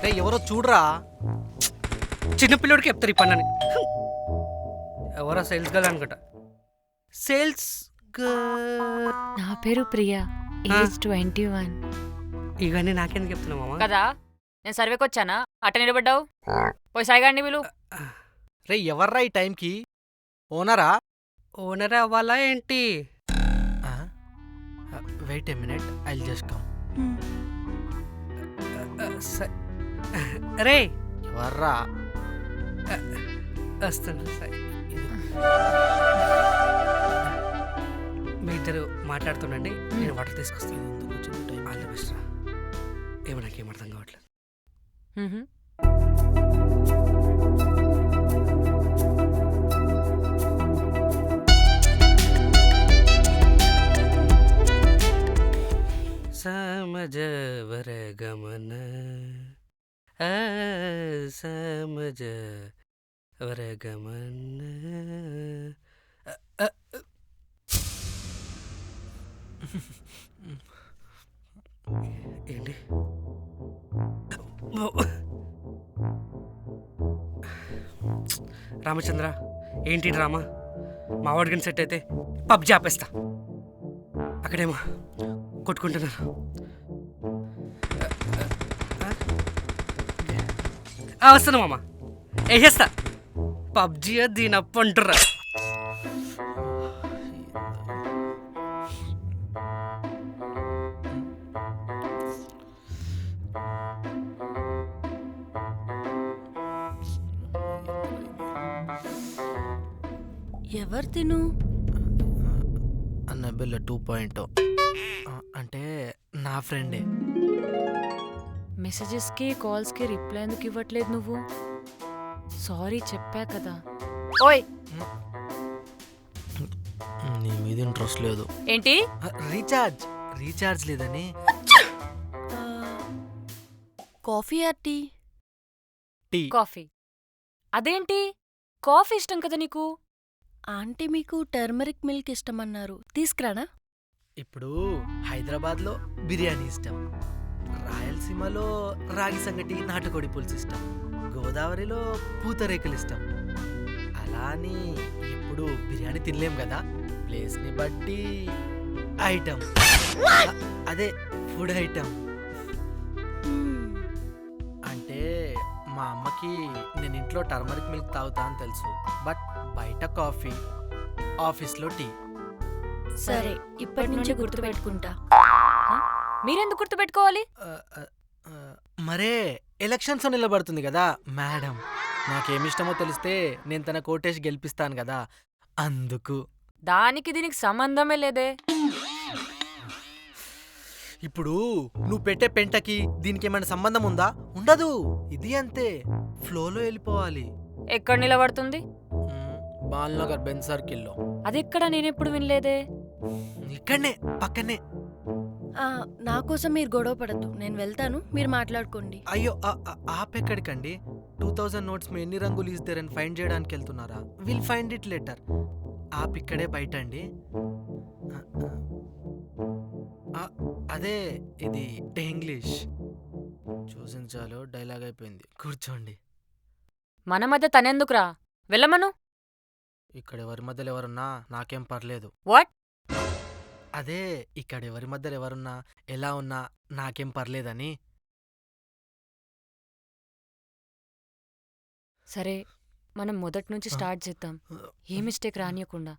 రే ఎవరో చూడరా. చిన్నపిల్లడికి చెప్తారు ఈ పన్నని. ఎవరో సేల్స్ గర్ల్ అనుకుంటా. సేల్స్ నా పేరు ప్రియా, ఏజ్ 21. ఇవన్నీ నాకెందుకు చెప్తున్నావు మామ? కదా నేను సర్వేకి వచ్చానా, అట్ట నిలబడ్డావు. పోయి సాయిగాడిని వీలు. రే ఎవర్రా ఈ టైంకి? ఓనరా? ఓనర్ అవ్వాలా ఏంటి? Wait a minute, I just come. రే ఎవర్రా? వస్తున్నా సాయి. మీ ఇద్దరు మాట్లాడుతుండండి, నేను వాటర్ తీసుకొస్తాను. ఆల్ ది బెస్ట్ రా. ఏమో నాకేం అర్థం కావట్లేదు. సమజవర గమన సమజవర గమన. ఏంటి రామచంద్ర, ఏంటి డ్రామా? మా వాడికి సెట్ అయితే పబ్జి ఆపేస్తా. అక్కడేమో కొట్టుకుంటున్నారు. వస్తున్నా మామ, వేసేస్తా. పబ్జి దీని అప్పు అంటుర్రా. ఎవరు తిను? అన్నబెల్ల 2.0 అంటే నా ఫ్రెండే. మెసేజెస్కి కాల్స్కి రిప్లై ఎందుకు ఇవ్వట్లేదు నువ్వు? సారీ చెప్పా కదా. ఓయ్ నీ మీద ఇంట్రెస్ట్ లేదు. ఏంటి? రీఛార్జ్ లేదని. Coffee or tea? Tea. Coffee. అదేంటి, కాఫీ ఇష్టం కదా నీకు? ఆంటీ మీకు టర్మరిక్ మిల్క్ ఇష్టమన్నారు, తీసుకురానా? ఇప్పుడు హైదరాబాద్లో బిర్యానీ ఇష్టం, రాయలసీమలో రాగి సంగటి నాటుకోడి పులుసు ఇష్టం, గోదావరిలో పూతరేకులు ఇష్టం. అలా అని ఎప్పుడు బిర్యానీ తినలేం కదా. ప్లేస్ని బట్టి ఐటమ్, అదే ఫుడ్ ఐటమ్. అంటే మా అమ్మకి నేను ఇంట్లో టర్మరిక్ మిల్క్ తాగుతా అని తెలుసు, బట్ బయట కాఫీ, ఆఫీస్లో టీ. సరే, ఇప్పటి నుంచి గుర్తుపెట్టుకుంటా. మీరెందుకు గుర్తుపెట్టుకోవాలి? మరే ఎలక్షన్స్ నిలబడుతుంది కదా మేడం, నాకేమిష్టమో తెలిస్తే నేను తన కోటేసి గెలిపిస్తాను కదా, అందుకు. దానికి దీనికి సంబంధమే లేదే. ఇప్పుడు నువ్వు పెట్టే పెంటకి దీనికి ఏమైనా సంబంధం ఉందా? ఉండదు. ఇది అంతే, ఫ్లోలో వెళ్ళిపోవాలి. ఎక్కడ నిలబడుతుంది? బాల్నగర్ బెన్ సర్కిల్లో. అదెక్కడ? నేనెప్పుడు వినలేదే. ఇక్కడనే పక్కనే. నా కోసం మీరు గొడవ పడద్దు, నేను వెళ్తాను, మీరు మాట్లాడుకోండి. అయ్యో ఆపెక్కడికండి? 2000 నోట్స్ మీ ఎన్ని రంగులు ఇస్తారని ఫైండ్ చేయడానికి వెళ్తున్నారా? Will find it later. ఆప్ ఇక్కడే బయట అండి. అదే ఇది ఇంగ్లీష్. చూసిన చాలు డైలాగ్ అయిపోయింది, కూర్చోండి. మన మధ్య తనెందుకురా, వెళ్ళమను. ఇక్కడ ఎవరి మధ్యలో ఎవరున్నా నాకేం పర్లేదు. వాట్? అదే ఇక్కడ ఎవరి మధ్యలో ఎవరున్నా ఎలా ఉన్నా నాకేం పర్లేదని. సరే, మనం మొదటి నుంచి స్టార్ట్ చేద్దాం, ఏ మిస్టేక్ రానియకుండా.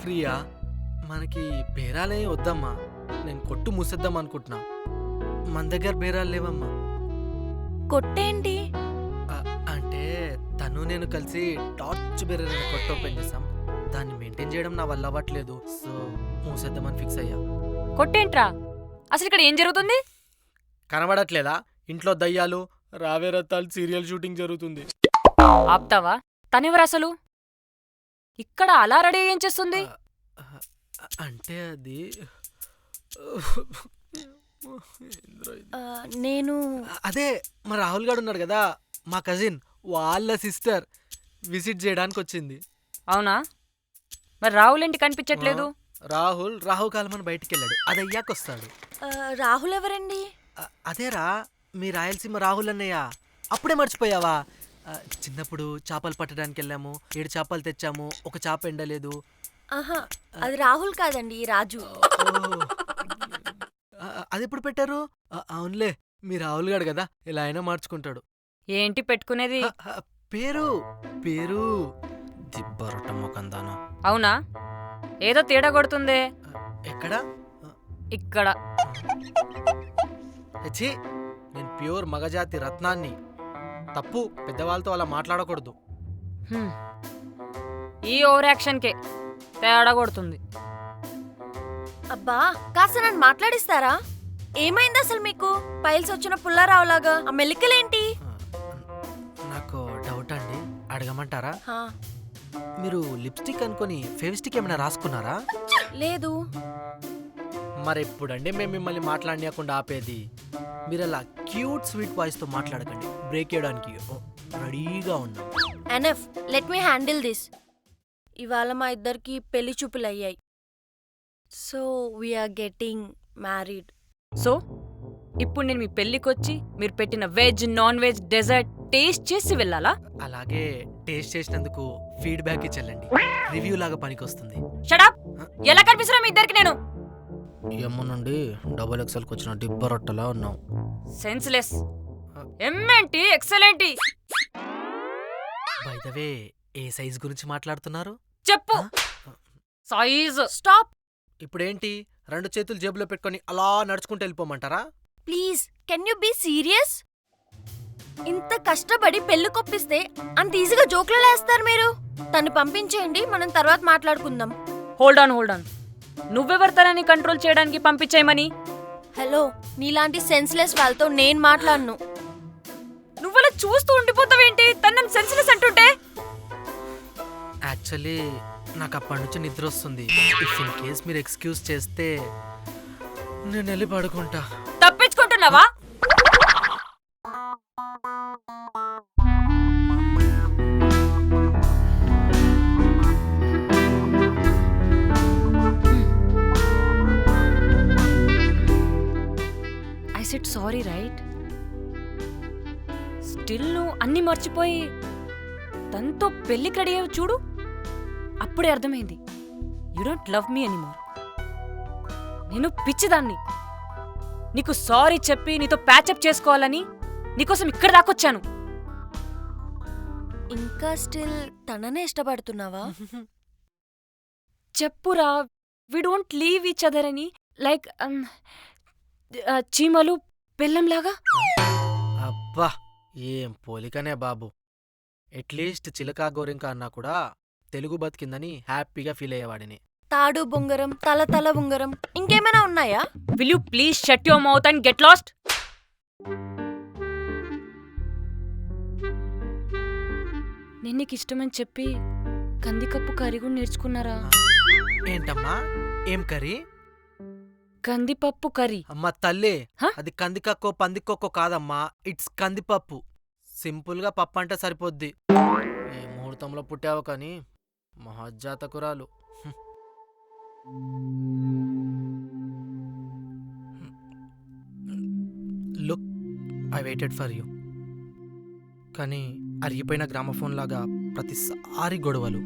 ఫ్రీయా? మనకి బేరాలే వద్దమ్మా, నేను కొట్టు మూసేద్దాం అనుకుంటున్నా. మన దగ్గర బేరాలు లేవమ్మా. కొట్టేంటి? అంటే తను నేను కలిసి టార్చ్ బేరర్ అనే కొట్టు ఓపెన్ చేసాం, దాన్ని మెయింటైన్ చేయడం నా వల్ల అవ్వట్లేదు, సో మూసేద్దామని ఫిక్స్ అయ్యా. కొట్టేంట్రా? అసలు ఇక్కడ ఏం జరుగుతుంది? కనబడట్లేదా? ఇంట్లో దయ్యాలు, రావే రత్తాలు సీరియల్ షూటింగ్ జరుగుతుంది. ఆప్తావా? తనెవరు అసలు? ఇక్కడ అలా రెడీ ఏం చేస్తుంది? అంటే అది నేను అదే మా రాహుల్ గారు ఉన్నాడు కదా, మా కజిన్, వాళ్ళ సిస్టర్ విజిట్ చేయడానికి వచ్చింది. అవునా? మరి రాహుల్ ఏంటి కనిపించట్లేదు? రాహుకాలం అని బయటికి వెళ్ళాడు, అది అయ్యాక వస్తాడు. రాహుల్ ఎవరండి? అదేరా మీ రాయలసీమ రాహుల్ అన్నయ్య. అప్పుడే మర్చిపోయావా? చిన్నప్పుడు చేపలు పట్టడానికి వెళ్ళాము, 7 చేపలు తెచ్చాము, ఒక చేప ఎండలేదు. ఆహా, అది రాహుల్ కాదండి, రాజు. అది ఎప్పుడు పెట్టారు? అవునులే, మీ రాహుల్ గాడు కదా, ఇలా అయినా మార్చుకుంటాడు. ఏంటి పెట్టుకునేది? పేరు పేరు దిబ్బరొట్టమ్మ కందానా. అవునా? ఏదో తేడా కొడుతుందే. ఎక్కడా? ఇక్కడ. ఛీ, నేను ప్యూర్ మగజాతి రత్నాన్ని. తప్పు, పెద్దవాళ్ళతో అలా మాట్లాడకూడదు. హ్మ్. ఈ ఓవర్ యాక్షన్కే తేడా కొడుతుంది. అబ్బా, కాస్త నన్ను మాట్లాడిస్తారా? ఏమైంది అసలు మీకు? పైల్స్ వచ్చిన పుల్లారావులాగా ఆ మెలికలేంటి? నాకు డౌట్ అండి, అడగమంటారా? హా, మీరు లిప్స్టిక్ అనుకొని ఫెవిస్టిక్ ఏమైనా రాసుకున్నారా? లేదు. మరెప్పుడండి మేము మిమ్మల్ని మాట్లాడనీయకుండా ఆపేది? మీరు అలా క్యూట్ స్వీట్ వాయిస్తో మాట్లాడకండి, బ్రేక్ చేయడానికి రెడీగా ఉన్నాం. Enough, let me handle this. ఇవాళ మా ఇద్దరికి పెళ్లి చూపులు అయ్యాయి. So we're getting married. So ఇప్పుడు నేను మీ పెళ్ళికొచ్చి మీరు పెట్టిన veg non veg dessert taste చేసి వెళ్ళాలా? అలాగే టేస్ట్ చేసినందుకు ఫీడ్బ్యాక్ ఇచ్చెళ్ళండి, రివ్యూ లాగా పనికొస్తుంది. షడప్! ఎలా కనిపిస్తున్నా మీ ఇద్దరికి నేను? ఎమ్మ నుండి XXLకి వచ్చిన దిబ్బరొట్టలా ఉన్నాం. సెన్స్లెస్. ఎమ్మేంటి ఎక్సలెంటి? బై ద వే, ఏ సైజ్ గురించి మాట్లాడుతున్నారు? చెప్పు. సైజ్. స్టాప్. ఇప్పుడేంటి, 2 చేతులు జేబులో పెట్టుకొని అలా నడుచుకుంటూ వెళ్ళిపోమంటారా? Please, can you be serious? ఇంత కష్టపడి పెళ్లి కొప్పిస్తే అంత ఈజీగా జోక్లు వేస్తారు మీరు. తను పంపించేయండి, మనం తర్వాత మాట్లాడుకుందాం. Hold on. నువ్వెవరు తనని కంట్రోల్ చేయడానికి పంపించేయమని? హలో, నీలాంటి సెన్స్లెస్ వాళ్ళతో నేను మాట్లాడను. నువ్వలా చూస్తూ ఉండిపోతావేంటి? తనని సెన్స్లెస్ అంటుంటే. యాక్చువల్లీ నాకు అప్పటి నుంచి నిద్ర వస్తుంది. ఇఫ్ ఇన్ కేస్ మీరు ఎక్స్క్యూజ్ చేస్తే నేను వెళ్ళి పడుకుంటా. తప్పించుకుంటున్నావా? I said sorry right? Still నువ్వు అన్ని మర్చిపోయి తనతో పెళ్లికి రెడీ అయ్యావు చూడు, అప్పుడే అర్థమైంది you don't love me anymore. నేను పిచ్చిదాన్ని. నీకు సారీ చెప్పి నీతో ప్యాచప్ చేసుకోవాలని నీకోసం ఇక్కడ దాకొచ్చాను. ఇంకా స్టిల్ తననే ఇష్టపడుతున్నావా? చెప్పురా, we don't leave each other అని. లైక్ చీమలు బెల్లంలాగా. అబ్బా, ఏం పోలికనే బాబు. అట్లీస్ట్ చిలకా గోరింక అన్నా కూడా తెలుగు బతికిందని హ్యాపీగా ఫీల్ అయ్యేవాడిని. తాడు బొంగరం, తల తల ఉంగరం, ఇంకేమైనా ఉన్నాయా? Will you please shut your mouth and get lost? నేను నీకు ఇష్టమని చెప్పి కందికప్పు కర్రీ కూడా నేర్చుకున్నారా? ఏంటమ్మా, ఏం కర్రీ? కందిపప్పు కర్రీ. అమ్మా తల్లి, హ? అది కందికక్కో పందికొక్కో కాదమ్మా, ఇట్స్ కందిపప్పు. సింపుల్ గా పప్పు అంటే సరిపోద్ది. ఏ ముహూర్తంలో పుట్టావు కానీ మహజ్జాతకురాలు. Look, I waited for you. కానీ అరిగిపోయిన గ్రామఫోన్ లాగా ప్రతిసారి గొడవలు,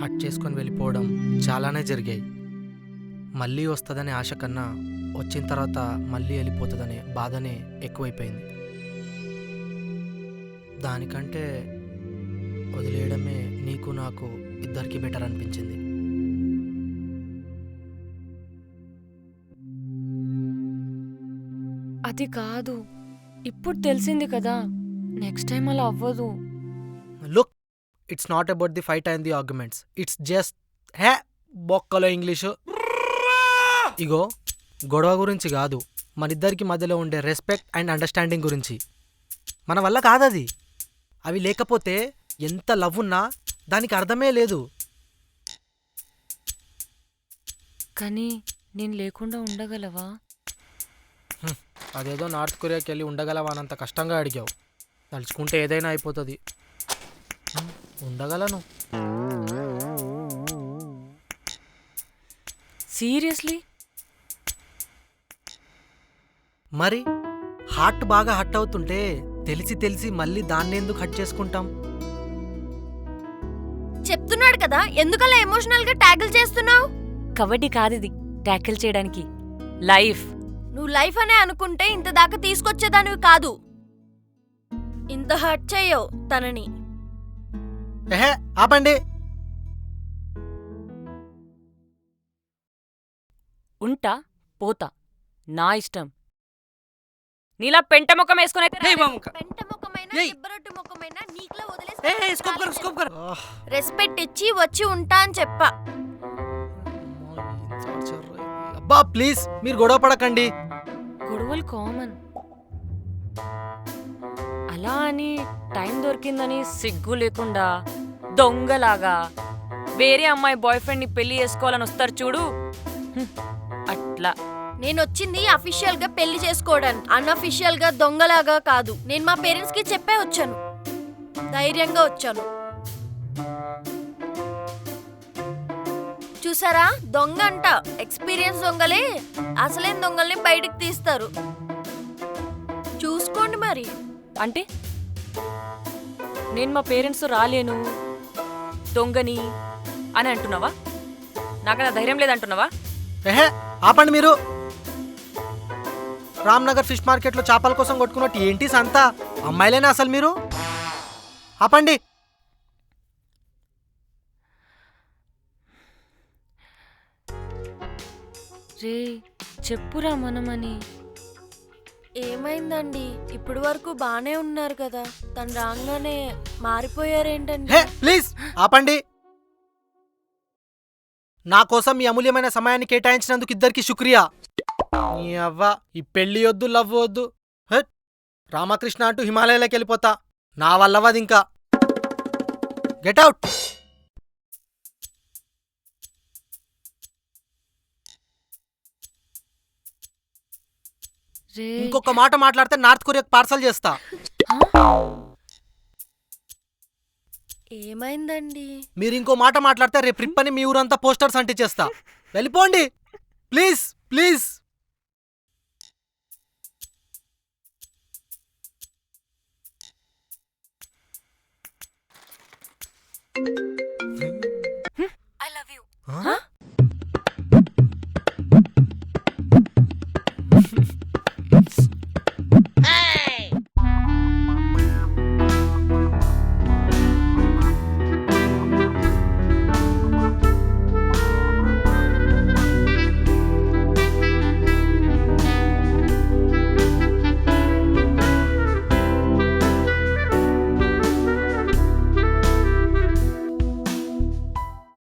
హట్ చేసుకొని వెళ్ళిపోవడం చాలానే జరిగాయి. మళ్ళీ వస్తుందనే ఆశ కన్నా వచ్చిన తర్వాత మళ్ళీ వెళ్ళిపోతుందనే బాధనే ఎక్కువైపోయింది. దానికంటే వదిలేయడమే నీకు నాకు ఇద్దరికి బెటర్ అనిపించింది. అది కాదు, ఇప్పుడు తెలిసింది కదా, నెక్స్ట్ టైం అలా అవ్వదు. Look, it's not about the fight and the arguments, it's just బొక్కలో ఇంగ్లీషు. ఇగో, గొడవ గురించి కాదు, మనిద్దరికి మధ్యలో ఉండే రెస్పెక్ట్ అండ్ అండర్స్టాండింగ్ గురించి. మన వల్ల కాదది. అవి లేకపోతే ఎంత లవ్ ఉన్నా దానికి అర్థమే లేదు. కానీ నేను లేకుండా ఉండగలవా? అదేదో నార్త్ కొరియాకి వెళ్ళి ఉండగలవా అనంత కష్టంగా అడిగావు. తలుచుకుంటే ఏదైనా అయిపోతుంది. ఉండగలను. సీరియస్లీ? మరి హార్ట్ బాగా హట్ అవుతుంటే తెలిసి తెలిసి మళ్ళీ దాన్ని ఎందుకు హట్ చేసుకుంటాం? చెప్తున్నాడు కదా, ఎందుకలా ఎమోషనల్ గా ట్యాకిల్ చేస్తున్నావు? కబడ్డీ కాదిది ట్యాకిల్ చేయడానికి, లైఫ్. నువ్వు లైఫ్ అనే అనుకుంటే ఇంత దాకా తీసుకొచ్చేదానివి కాదు. ఇంత హర్ట్ చెయ్యవు తనని. ఎహే ఆపండి. ఉంటా పోతా, నా ఇష్టం. నీలా పెంట ముఖం వేసుకునైతే ఏయ్ మామక్క. పెంట ముఖమైనా ఏయ్. దిబ్బరొట్టు ముఖమైనా నీకులా ఏయ్ స్కోప్ కర్ స్కోప్ కర్. రెస్పెక్ట్ ఇచ్చి వచ్చి ఉంటా అని చెప్పా. అబ్బా ప్లీజ్ మీరు గొడవ పడకండి. గొడవలు కామన్. అలా అని టైం దొరికిందని సిగ్గు లేకుండా దొంగలాగా వేరే అమ్మాయి బాయ్ ఫ్రెండ్ని పెళ్లి చేసుకోవాలని వస్తారు చూడు, అట్లా. నేను వచ్చింది అఫీషియల్ గా పెళ్లి చేసుకోవడానికి, అన్అఫీషియల్ గా దొంగలాగా కాదు. నేను మా పేరెంట్స్ కి చెప్పే వచ్చాను, ధైర్యంగా వచ్చాను. చూసారా, దొంగ అంట. ఎక్స్పీరియన్స్ దొంగలే అసలేం దొంగల్ని బయటికి తీస్తారు. చూసుకోండి మరి. అంటే నేను మా పేరెంట్స్ రాలేను, దొంగని అని అంటున్నావా? నాకదా ధైర్యం లేదంటున్నావా? ఎహే ఆపండి మీరు. రామ్నగర్ ఫిష్ మార్కెట్లో చేపల కోసం కొట్టుకున్నట్టు ఏంటి సంతా? అమ్మాయిలేనా అసలు మీరు? ఆపండి. రే చెప్పురా మనమని. ఏమైందండి? ఇప్పటి వరకు బానే ఉన్నారు కదా, తను రాగానే మారిపోయారేంటండి? హే ప్లీజ్ ఆపండి. నా కోసం మీ అమూల్యమైన సమయాన్ని కేటాయించినందుకు ఇద్దరికి శుక్రియా. నీ అవ్వ ఈ పెళ్లి వద్దు, లవ్ వద్దు. హెట్ రామకృష్ణ అంటూ హిమాలయాలకు వెళ్ళిపోతా. నా వల్లవది ఇంకా. Get out. రే ఇంకొక మాట మాట్లాడితే నార్త్ కొరియాకి పార్సల్ చేస్తా. ఏమైందండి? మీరు ఇంకో మాట మాట్లాడితే రేపు రిప్పని మీ ఊరంతా పోస్టర్స్ అంటించేస్తా. వెళ్ళిపోండి please please. I love you. Huh?